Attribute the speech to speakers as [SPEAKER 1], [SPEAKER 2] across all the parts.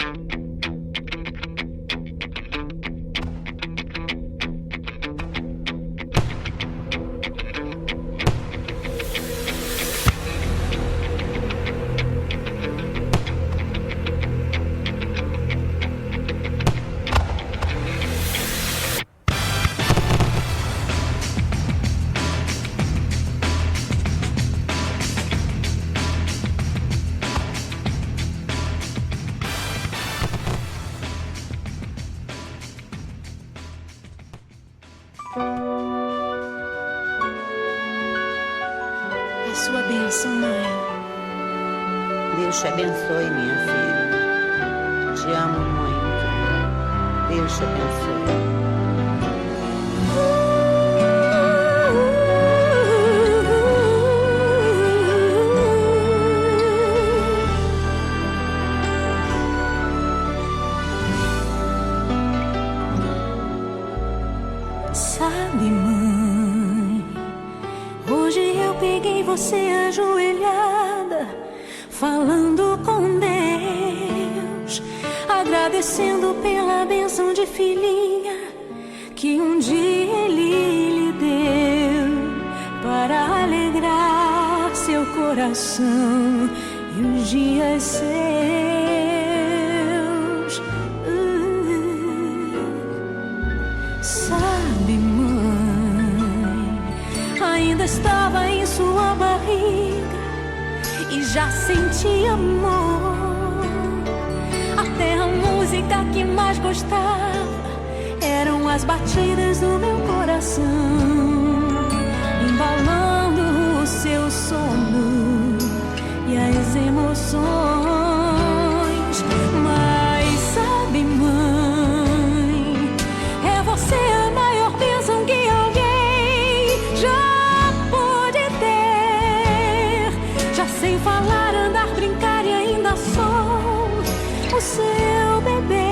[SPEAKER 1] A sua bênção, mãe.
[SPEAKER 2] Deus te abençoe, minha filha. Te amo muito. Deus te abençoe.
[SPEAKER 1] Sabe, mãe, hoje eu peguei você ajoelhada, falando com Deus, agradecendo pela bênção de filhinha que um dia Ele lhe deu, para alegrar seu coração e os dias seus. Sabe, mãe, ainda estava em sua barriga e já sentia amor. Até a música que mais gostava eram as batidas do meu coração, embalando o seu sono e as emoções. Mas sabe, mãe, é você a maior bênção que alguém já pôde ter. Já sei falar, andar, brincar e ainda sou o seu bebê.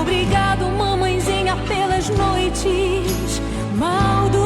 [SPEAKER 1] Obrigado, mamãezinha, pelas noites mal dormidas.